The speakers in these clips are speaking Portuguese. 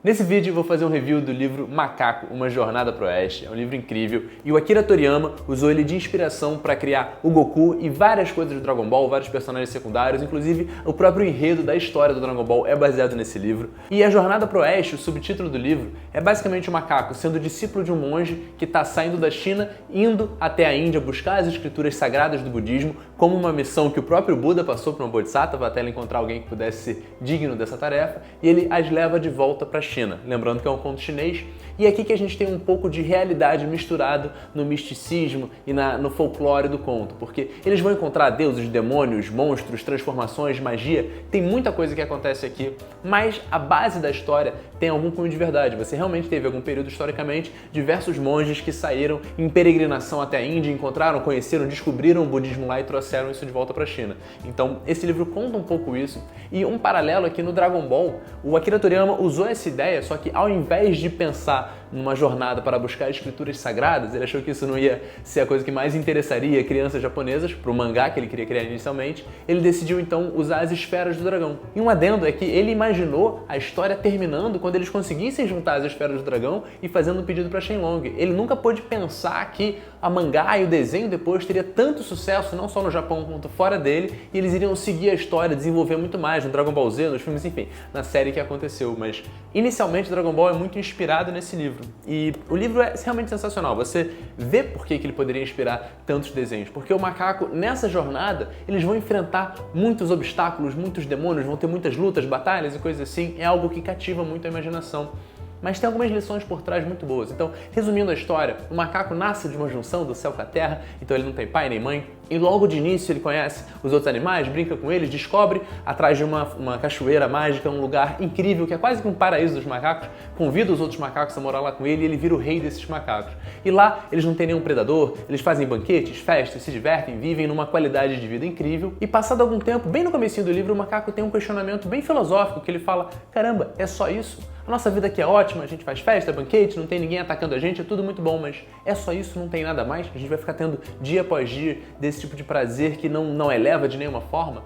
Nesse vídeo eu vou fazer um review do livro Macaco, Uma Jornada pro Oeste. É um livro incrível e o Akira Toriyama usou ele de inspiração para criar o Goku e várias coisas do Dragon Ball, vários personagens secundários, inclusive o próprio enredo da história do Dragon Ball é baseado nesse livro. E A Jornada pro Oeste, o subtítulo do livro, é basicamente o macaco sendo discípulo de um monge que está saindo da China, indo até a Índia buscar as escrituras sagradas do budismo como uma missão que o próprio Buda passou para uma Bodhisattva até ele encontrar alguém que pudesse ser digno dessa tarefa, e ele as leva de volta para a China, lembrando que é um conto chinês, e é aqui que a gente tem um pouco de realidade misturado no misticismo e no folclore do conto, porque eles vão encontrar deuses, demônios, monstros, transformações, magia, tem muita coisa que acontece aqui, mas a base da história tem algum cunho de verdade. Você realmente teve algum período historicamente diversos monges que saíram em peregrinação até a Índia, encontraram, conheceram, descobriram o budismo lá e trouxeram isso de volta para a China. Então esse livro conta um pouco isso, e um paralelo aqui no Dragon Ball, o Akira Toriyama usou essa ideia, só que ao invés de pensar numa jornada para buscar escrituras sagradas, ele achou que isso não ia ser a coisa que mais interessaria crianças japonesas, para o mangá que ele queria criar inicialmente, ele decidiu então usar as esferas do dragão. E um adendo é que ele imaginou a história terminando quando eles conseguissem juntar as esferas do dragão e fazendo um pedido para Shenlong. Ele nunca pôde pensar que a mangá e o desenho depois teria tanto sucesso, não só no Japão quanto fora dele, e eles iriam seguir a história, desenvolver muito mais no Dragon Ball Z, nos filmes, enfim, na série que aconteceu. Mas inicialmente Dragon Ball é muito inspirado nesse livro. E o livro é realmente sensacional. Você vê por que ele poderia inspirar tantos desenhos. Porque o macaco, nessa jornada, eles vão enfrentar muitos obstáculos, muitos demônios, vão ter muitas lutas, batalhas e coisas assim. É algo que cativa muito a imaginação. Mas tem algumas lições por trás muito boas. Então, resumindo a história, o macaco nasce de uma junção do céu com a terra, então ele não tem pai nem mãe, e logo de início ele conhece os outros animais, brinca com eles, descobre, atrás de uma cachoeira mágica, um lugar incrível, que é quase que um paraíso dos macacos, convida os outros macacos a morar lá com ele e ele vira o rei desses macacos. E lá eles não têm nenhum predador, eles fazem banquetes, festas, se divertem, vivem numa qualidade de vida incrível, e passado algum tempo, bem no comecinho do livro, o macaco tem um questionamento bem filosófico, que ele fala, caramba, é só isso? A nossa vida aqui é ótima, a gente faz festa, banquete, não tem ninguém atacando a gente, é tudo muito bom, mas é só isso, não tem nada mais? A gente vai ficar tendo dia após dia desse tipo de prazer que não eleva de nenhuma forma?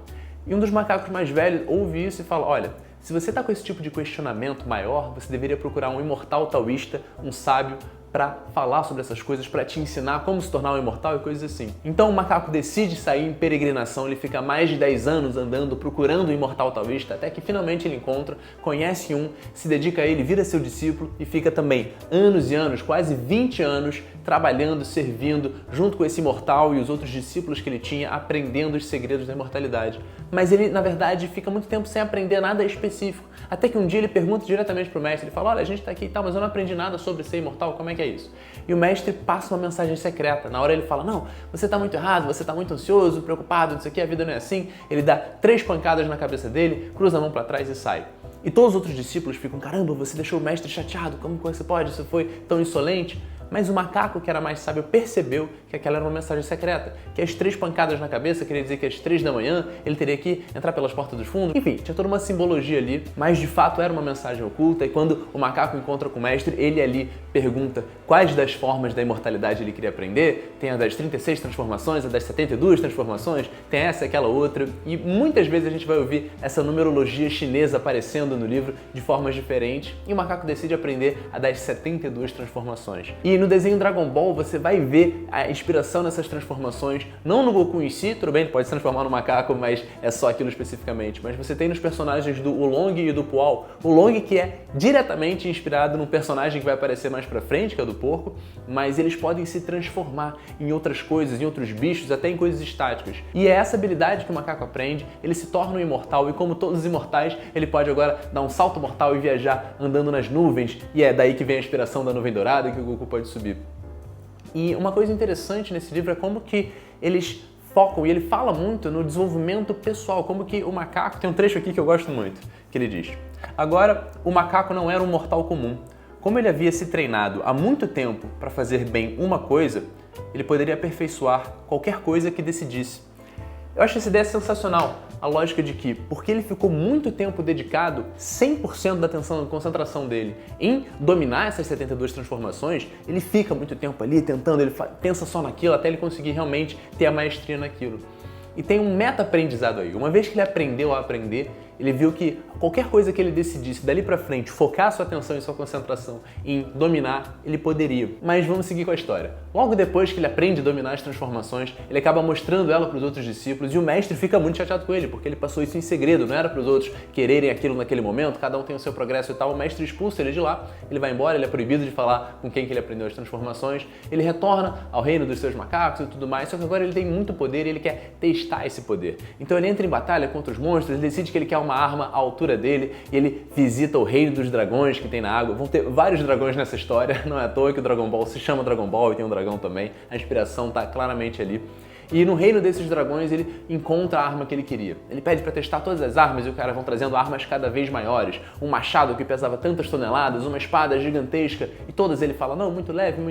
E um dos macacos mais velhos ouve isso e fala, olha, se você está com esse tipo de questionamento maior, você deveria procurar um imortal taoísta, um sábio, para falar sobre essas coisas, para te ensinar como se tornar um imortal e coisas assim. Então o macaco decide sair em peregrinação, ele fica mais de 10 anos andando, procurando um imortal taoísta, até que finalmente ele encontra, conhece um, se dedica a ele, vira seu discípulo e fica também anos e anos, quase 20 anos, trabalhando, servindo, junto com esse imortal e os outros discípulos que ele tinha, aprendendo os segredos da imortalidade. Mas ele, na verdade, fica muito tempo sem aprender nada específico, até que um dia ele pergunta diretamente pro mestre, ele fala, olha, a gente tá aqui e tal, mas eu não aprendi nada sobre ser imortal, como é que é isso? E o mestre passa uma mensagem secreta. Na hora ele fala, não, você tá muito errado, você tá muito ansioso, preocupado, não sei o que, a vida não é assim. Ele dá 3 pancadas na cabeça dele, cruza a mão para trás e sai. E todos os outros discípulos ficam, caramba, você deixou o mestre chateado, como você pode? Você foi tão insolente? Mas o macaco, que era mais sábio, percebeu que aquela era uma mensagem secreta, que as 3 pancadas na cabeça queria dizer que às 3 da manhã ele teria que entrar pelas portas dos fundos. Enfim, tinha toda uma simbologia ali, mas de fato era uma mensagem oculta, e quando o macaco encontra com o mestre, ele ali pergunta quais das formas da imortalidade ele queria aprender. Tem a das 36 transformações, a das 72 transformações, tem essa e aquela outra, e muitas vezes a gente vai ouvir essa numerologia chinesa aparecendo no livro de formas diferentes, e o macaco decide aprender a das 72 transformações. E no desenho Dragon Ball você vai ver a inspiração nessas transformações, não no Goku em si, tudo bem, ele pode se transformar no macaco, mas é só aquilo especificamente, mas você tem nos personagens do Oolong e do Pual, o Oolong que é diretamente inspirado num personagem que vai aparecer mais pra frente, que é o do porco, mas eles podem se transformar em outras coisas, em outros bichos, até em coisas estáticas. E é essa habilidade que o macaco aprende, ele se torna um imortal, e como todos os imortais, ele pode agora dar um salto mortal e viajar andando nas nuvens, e é daí que vem a inspiração da nuvem dourada que o Goku pode subir. E uma coisa interessante nesse livro é como que eles focam, e ele fala muito no desenvolvimento pessoal, como que o macaco, tem um trecho aqui que eu gosto muito, que ele diz, agora o macaco não era um mortal comum, como ele havia se treinado há muito tempo para fazer bem uma coisa, ele poderia aperfeiçoar qualquer coisa que decidisse. Eu acho essa ideia sensacional, a lógica de que, porque ele ficou muito tempo dedicado, 100% da atenção e concentração dele em dominar essas 72 transformações, ele fica muito tempo ali tentando, ele pensa só naquilo até ele conseguir realmente ter a maestria naquilo. E tem um meta-aprendizado aí. Uma vez que ele aprendeu a aprender, Ele viu que qualquer coisa que ele decidisse dali pra frente, focar sua atenção e sua concentração em dominar, ele poderia. Mas vamos seguir com a história. Logo depois que ele aprende a dominar as transformações, ele acaba mostrando ela para os outros discípulos e o mestre fica muito chateado com ele, porque ele passou isso em segredo, não era para os outros quererem aquilo naquele momento, cada um tem o seu progresso e tal. O mestre expulsa ele de lá, ele vai embora, ele é proibido de falar com quem que ele aprendeu as transformações, ele retorna ao reino dos seus macacos e tudo mais, só que agora ele tem muito poder e ele quer testar esse poder. Então ele entra em batalha contra os monstros, ele decide que ele quer uma arma à altura dele e ele visita o reino dos dragões que tem na água. Vão ter vários dragões nessa história, não é à toa que o Dragon Ball se chama Dragon Ball e tem um dragão também, a inspiração tá claramente ali. E no reino desses dragões ele encontra a arma que ele queria. Ele pede para testar todas as armas e os caras vão trazendo armas cada vez maiores. Um machado que pesava tantas toneladas, uma espada gigantesca e todas ele fala, não, muito leve,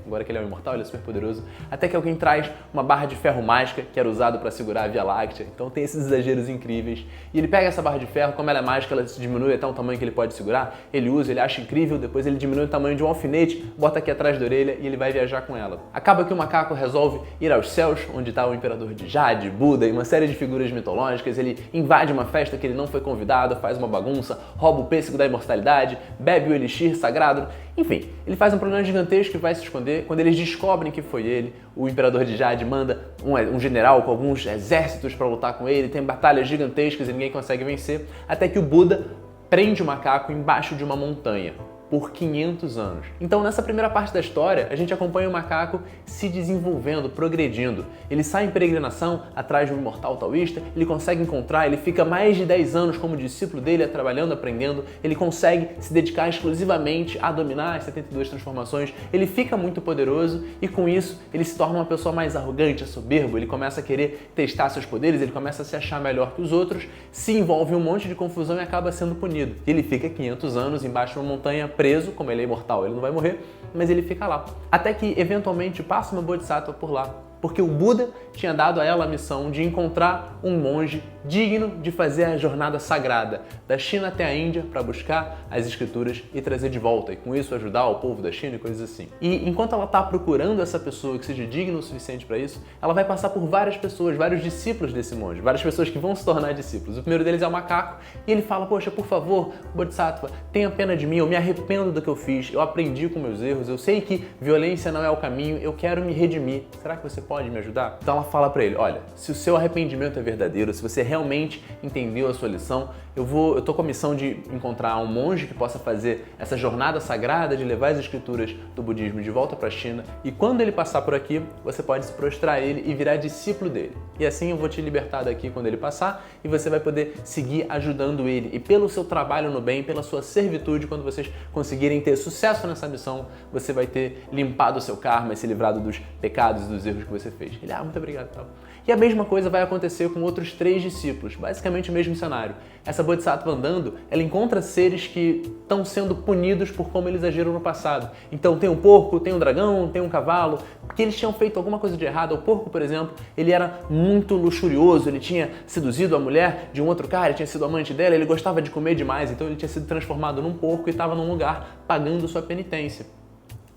agora que ele é um imortal, ele é super poderoso. Até que alguém traz uma barra de ferro mágica que era usado para segurar a Via Láctea. Então tem esses exageros incríveis. E ele pega essa barra de ferro, como ela é mágica, ela se diminui até um tamanho que ele pode segurar. Ele usa, ele acha incrível, depois ele diminui o tamanho de um alfinete, bota aqui atrás da orelha e ele vai viajar com ela. Acaba que o macaco resolve ir aos céus, onde está o imperador de Jade, Buda e uma série de figuras mitológicas. Ele invade uma festa que ele não foi convidado, faz uma bagunça, rouba o pêssego da imortalidade, bebe o elixir sagrado. Enfim, ele faz um problema gigantesco e vai se esconder. Quando eles descobrem que foi ele, o imperador de Jade manda um general com alguns exércitos para lutar com ele, tem batalhas gigantescas e ninguém consegue vencer, até que o Buda prende o macaco embaixo de uma montanha por 500 anos. Então, nessa primeira parte da história, a gente acompanha o macaco se desenvolvendo, progredindo. Ele sai em peregrinação atrás de um imortal taoísta, ele consegue encontrar, ele fica mais de 10 anos como discípulo dele, trabalhando, aprendendo, ele consegue se dedicar exclusivamente a dominar as 72 transformações, ele fica muito poderoso e com isso ele se torna uma pessoa mais arrogante, soberbo, ele começa a querer testar seus poderes, ele começa a se achar melhor que os outros, se envolve em um monte de confusão e acaba sendo punido. Ele fica 500 anos embaixo de uma montanha preso, como ele é imortal, ele não vai morrer, mas ele fica lá. Até que, eventualmente, passa uma Bodhisattva por lá. Porque o Buda tinha dado a ela a missão de encontrar um monge digno de fazer a jornada sagrada da China até a Índia para buscar as escrituras e trazer de volta, e com isso ajudar o povo da China e coisas assim. E enquanto ela está procurando essa pessoa que seja digna o suficiente para isso, ela vai passar por várias pessoas, vários discípulos desse monge, várias pessoas que vão se tornar discípulos. O primeiro deles é o macaco, e ele fala, poxa, por favor, Bodhisattva, tenha pena de mim, eu me arrependo do que eu fiz, eu aprendi com meus erros, eu sei que violência não é o caminho, eu quero me redimir. Será que você pode me ajudar? Então ela fala para ele, olha, se o seu arrependimento é verdadeiro, se você realmente entendeu a sua lição, eu tô com a missão de encontrar um monge que possa fazer essa jornada sagrada de levar as escrituras do budismo de volta para a China, e quando ele passar por aqui, você pode se prostrar a ele e virar discípulo dele. E assim eu vou te libertar daqui quando ele passar e você vai poder seguir ajudando ele. E pelo seu trabalho no bem, pela sua servitude, quando vocês conseguirem ter sucesso nessa missão, você vai ter limpado o seu karma e se livrado dos pecados e dos erros que você fez. Ele, muito obrigado, tal. E a mesma coisa vai acontecer com outros 3 discípulos, basicamente o mesmo cenário. Essa Bodhisattva andando, ela encontra seres que estão sendo punidos por como eles agiram no passado. Então tem um porco, tem um dragão, tem um cavalo, porque eles tinham feito alguma coisa de errado. O porco, por exemplo, ele era muito luxurioso, ele tinha seduzido a mulher de um outro cara, ele tinha sido amante dela, ele gostava de comer demais, então ele tinha sido transformado num porco e estava num lugar pagando sua penitência.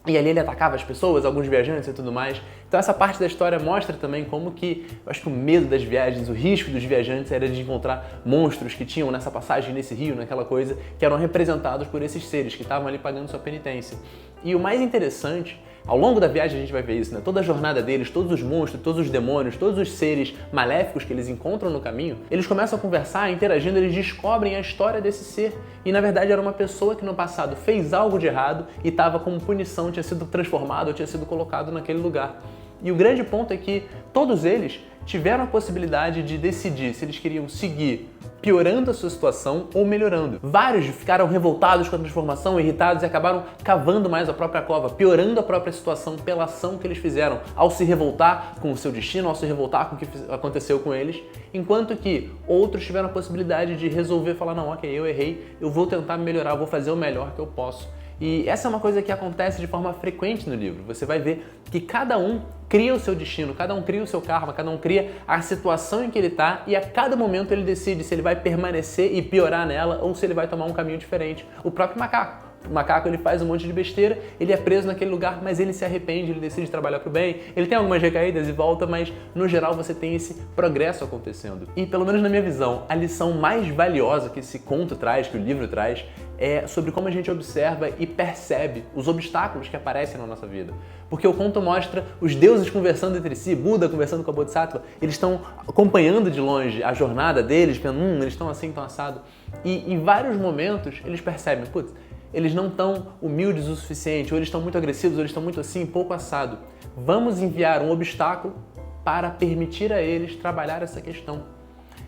E ali ele atacava as pessoas, alguns viajantes e tudo mais. Então essa parte da história mostra também como que, eu acho que o medo das viagens, o risco dos viajantes era de encontrar monstros que tinham nessa passagem, nesse rio, naquela coisa, que eram representados por esses seres que estavam ali pagando sua penitência. E o mais interessante, ao longo da viagem a gente vai ver isso, né? Toda a jornada deles, todos os monstros, todos os demônios, todos os seres maléficos que eles encontram no caminho, eles começam a conversar, interagindo, eles descobrem a história desse ser. E na verdade era uma pessoa que no passado fez algo de errado e estava como punição, tinha sido transformado, tinha sido colocado naquele lugar. E o grande ponto é que todos eles tiveram a possibilidade de decidir se eles queriam seguir piorando a sua situação ou melhorando. Vários ficaram revoltados com a transformação, irritados e acabaram cavando mais a própria cova, piorando a própria situação pela ação que eles fizeram, ao se revoltar com o seu destino, ao se revoltar com o que aconteceu com eles, enquanto que outros tiveram a possibilidade de resolver, falar, não, ok, eu errei, eu vou tentar melhorar, eu vou fazer o melhor que eu posso. E essa é uma coisa que acontece de forma frequente no livro. Você vai ver que cada um cria o seu destino, cada um cria o seu karma, cada um cria a situação em que ele está e a cada momento ele decide se ele vai permanecer e piorar nela ou se ele vai tomar um caminho diferente. O próprio macaco. O macaco, ele faz um monte de besteira, ele é preso naquele lugar, mas ele se arrepende, ele decide trabalhar pro bem, ele tem algumas recaídas e volta, mas no geral você tem esse progresso acontecendo. E pelo menos na minha visão, a lição mais valiosa que esse conto traz, que o livro traz, é sobre como a gente observa e percebe os obstáculos que aparecem na nossa vida. Porque o conto mostra os deuses conversando entre si, Buda conversando com a Bodhisattva, eles estão acompanhando de longe a jornada deles, pensando, eles estão assim, estão assado. E em vários momentos eles percebem, putz, eles não estão humildes o suficiente, ou eles estão muito agressivos, ou eles estão muito assim, pouco assado. Vamos enviar um obstáculo para permitir a eles trabalhar essa questão.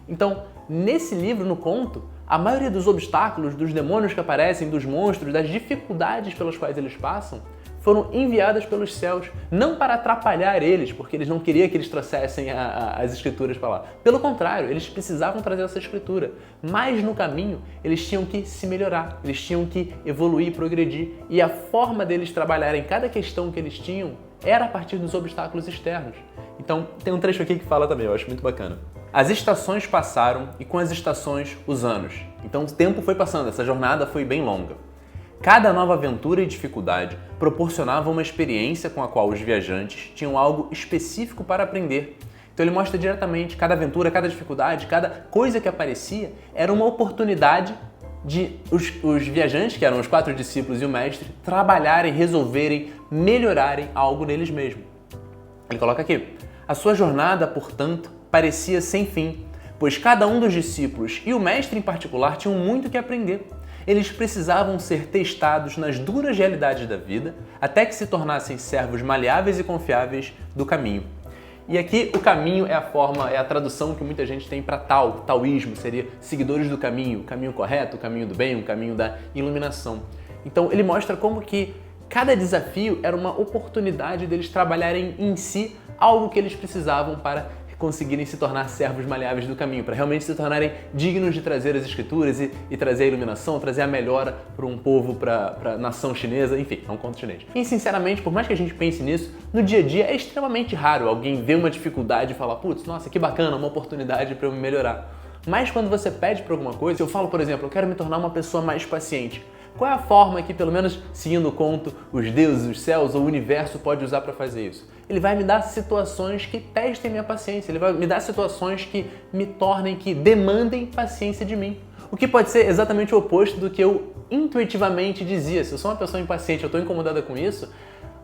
Então, nesse livro, no conto, a maioria dos obstáculos, dos demônios que aparecem, dos monstros, das dificuldades pelas quais eles passam, foram enviadas pelos céus, não para atrapalhar eles, porque eles não queriam que eles trouxessem as escrituras para lá. Pelo contrário, eles precisavam trazer essa escritura, mas no caminho eles tinham que se melhorar, eles tinham que evoluir, progredir, e a forma deles trabalharem cada questão que eles tinham era a partir dos obstáculos externos. Então, tem um trecho aqui que fala também, eu acho muito bacana. As estações passaram e com as estações os anos. Então o tempo foi passando, essa jornada foi bem longa. Cada nova aventura e dificuldade proporcionava uma experiência com a qual os viajantes tinham algo específico para aprender. Então ele mostra diretamente cada aventura, cada dificuldade, cada coisa que aparecia era uma oportunidade de os viajantes, que eram os 4 discípulos e o mestre, trabalharem, resolverem, melhorarem algo neles mesmos. Ele coloca aqui, a sua jornada, portanto, parecia sem fim, pois cada um dos discípulos e o mestre em particular tinham muito que aprender. Eles precisavam ser testados nas duras realidades da vida até que se tornassem servos maleáveis e confiáveis do caminho. E aqui o caminho é a tradução que muita gente tem para taoísmo, seria seguidores do caminho, o caminho correto, o caminho do bem, o caminho da iluminação. Então ele mostra como que cada desafio era uma oportunidade deles trabalharem em si algo que eles precisavam para conseguirem se tornar servos maleáveis do caminho, para realmente se tornarem dignos de trazer as escrituras e trazer a iluminação, trazer a melhora para um povo, para a nação chinesa, enfim, é um conto chinês. E sinceramente, por mais que a gente pense nisso, no dia a dia é extremamente raro alguém ver uma dificuldade e falar, putz, nossa, que bacana, uma oportunidade para eu me melhorar. Mas quando você pede para alguma coisa, eu falo, por exemplo, eu quero me tornar uma pessoa mais paciente. Qual é a forma que, pelo menos seguindo o conto, os deuses, os céus ou o universo pode usar para fazer isso? Ele vai me dar situações que testem minha paciência, ele vai me dar situações que me tornem, que demandem paciência de mim. O que pode ser exatamente o oposto do que eu intuitivamente dizia. Se eu sou uma pessoa impaciente, eu estou incomodada com isso,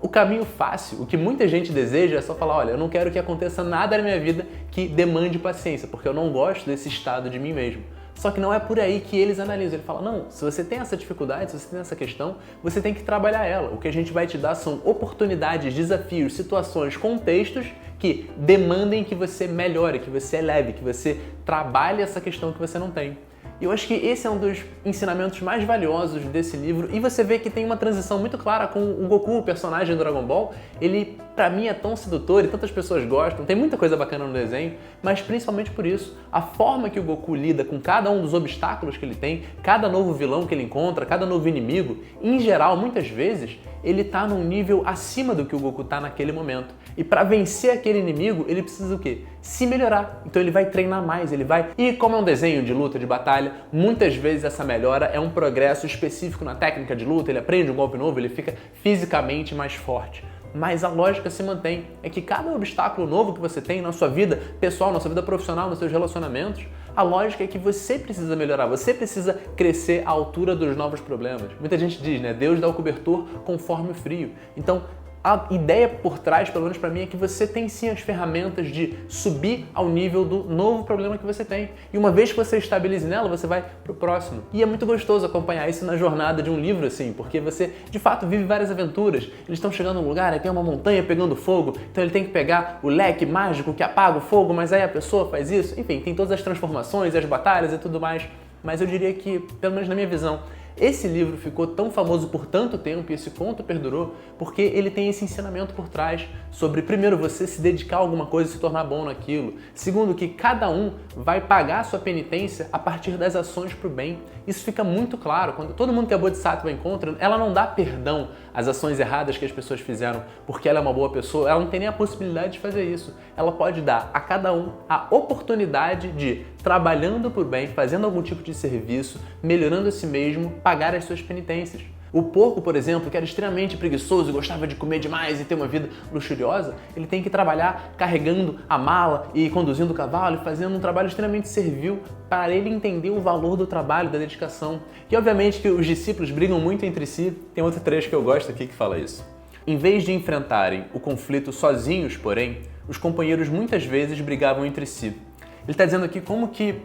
o caminho fácil, o que muita gente deseja é só falar, olha, eu não quero que aconteça nada na minha vida que demande paciência, porque eu não gosto desse estado de mim mesmo. Só que não é por aí que eles analisam. Ele fala, não, se você tem essa dificuldade, se você tem essa questão, você tem que trabalhar ela. O que a gente vai te dar são oportunidades, desafios, situações, contextos que demandem que você melhore, que você eleve, que você trabalhe essa questão que você não tem. E eu acho que esse é um dos ensinamentos mais valiosos desse livro, e você vê que tem uma transição muito clara com o Goku, o personagem do Dragon Ball. Ele, pra mim, é tão sedutor e tantas pessoas gostam, tem muita coisa bacana no desenho, mas principalmente por isso, a forma que o Goku lida com cada um dos obstáculos que ele tem, cada novo vilão que ele encontra, cada novo inimigo, em geral, muitas vezes, ele tá num nível acima do que o Goku tá naquele momento. E para vencer aquele inimigo, ele precisa o quê? Se melhorar. Então ele vai treinar mais, ele vai... E como é um desenho de luta, de batalha, muitas vezes essa melhora é um progresso específico na técnica de luta, ele aprende um golpe novo, ele fica fisicamente mais forte. Mas a lógica se mantém, é que cada obstáculo novo que você tem na sua vida pessoal, na sua vida profissional, nos seus relacionamentos, a lógica é que você precisa melhorar, você precisa crescer à altura dos novos problemas. Muita gente diz, né? Deus dá o cobertor conforme o frio. Então, a ideia por trás, pelo menos para mim, é que você tem sim as ferramentas de subir ao nível do novo problema que você tem. E uma vez que você estabilize nela, você vai pro próximo. E é muito gostoso acompanhar isso na jornada de um livro assim, porque você, de fato, vive várias aventuras. Eles estão chegando num lugar, aí tem uma montanha pegando fogo, então ele tem que pegar o leque mágico que apaga o fogo, mas aí a pessoa faz isso. Enfim, tem todas as transformações, as batalhas e tudo mais. Mas eu diria que, pelo menos na minha visão, esse livro ficou tão famoso por tanto tempo e esse conto perdurou porque ele tem esse ensinamento por trás sobre, primeiro, você se dedicar a alguma coisa e se tornar bom naquilo. Segundo, que cada um vai pagar a sua penitência a partir das ações para o bem. Isso fica muito claro. Quando todo mundo que a Bodhisattva encontra, ela não dá perdão às ações erradas que as pessoas fizeram porque ela é uma boa pessoa, ela não tem nem a possibilidade de fazer isso. Ela pode dar a cada um a oportunidade de, trabalhando por bem, fazendo algum tipo de serviço, melhorando a si mesmo, pagar as suas penitências. O porco, por exemplo, que era extremamente preguiçoso e gostava de comer demais e ter uma vida luxuriosa, ele tem que trabalhar carregando a mala e conduzindo o cavalo e fazendo um trabalho extremamente servil para ele entender o valor do trabalho, da dedicação. E obviamente que os discípulos brigam muito entre si. Tem outro trecho que eu gosto aqui que fala isso. Em vez de enfrentarem o conflito sozinhos, porém, os companheiros muitas vezes brigavam entre si. Ele está dizendo aqui como que,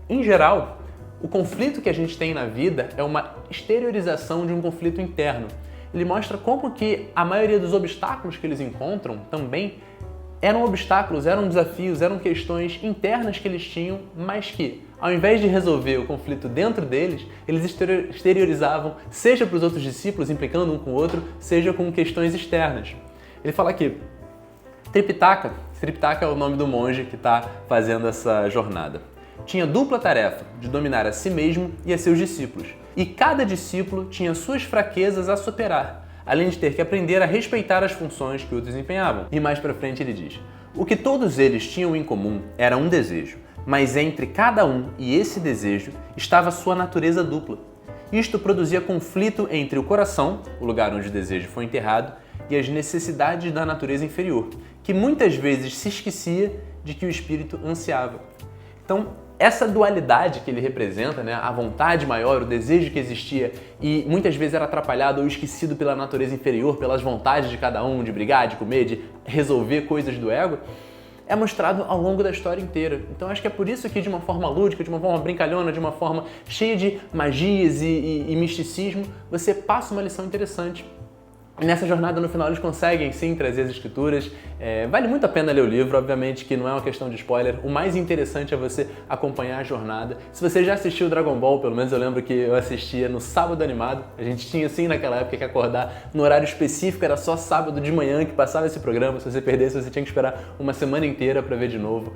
em geral, o conflito que a gente tem na vida é uma exteriorização de um conflito interno. Ele mostra como que a maioria dos obstáculos que eles encontram também eram obstáculos, eram desafios, eram questões internas que eles tinham, mas que, ao invés de resolver o conflito dentro deles, eles exteriorizavam, seja para os outros discípulos, implicando um com o outro, seja com questões externas. Ele fala aqui, Tripitaka é o nome do monge que está fazendo essa jornada. Tinha dupla tarefa de dominar a si mesmo e a seus discípulos. E cada discípulo tinha suas fraquezas a superar, além de ter que aprender a respeitar as funções que o desempenhavam. E mais pra frente ele diz, o que todos eles tinham em comum era um desejo, mas entre cada um e esse desejo estava sua natureza dupla. Isto produzia conflito entre o coração, o lugar onde o desejo foi enterrado, e as necessidades da natureza inferior, que muitas vezes se esquecia de que o espírito ansiava. Então, essa dualidade que ele representa, né, a vontade maior, o desejo que existia e muitas vezes era atrapalhado ou esquecido pela natureza inferior, pelas vontades de cada um, de brigar, de comer, de resolver coisas do ego, é mostrado ao longo da história inteira. Então acho que é por isso que de uma forma lúdica, de uma forma brincalhona, de uma forma cheia de magias e misticismo, você passa uma lição interessante. Nessa jornada, no final, eles conseguem sim trazer as escrituras. Vale muito a pena ler o livro, obviamente que não é uma questão de spoiler. O mais interessante é você acompanhar a jornada. Se você já assistiu Dragon Ball, pelo menos eu lembro que eu assistia no sábado animado. A gente tinha sim naquela época que acordar no horário específico, era só sábado de manhã que passava esse programa. Se você perdesse, você tinha que esperar uma semana inteira para ver de novo.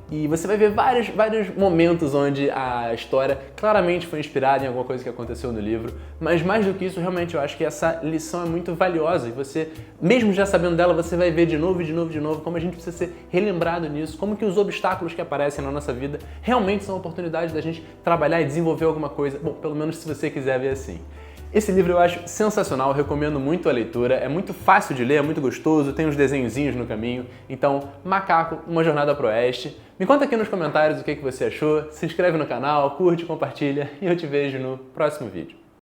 E você vai ver vários momentos onde a história claramente foi inspirada em alguma coisa que aconteceu no livro, mas mais do que isso, realmente eu acho que essa lição é muito valiosa e você, mesmo já sabendo dela, você vai ver de novo, como a gente precisa ser relembrado nisso, como que os obstáculos que aparecem na nossa vida realmente são oportunidades da gente trabalhar e desenvolver alguma coisa, bom, pelo menos se você quiser ver assim. Esse livro eu acho sensacional, eu recomendo muito a leitura, é muito fácil de ler, é muito gostoso, tem uns desenhozinhos no caminho. Então, Macaco, Uma Jornada pro Oeste. Me conta aqui nos comentários o que você achou, se inscreve no canal, curte, compartilha e eu te vejo no próximo vídeo.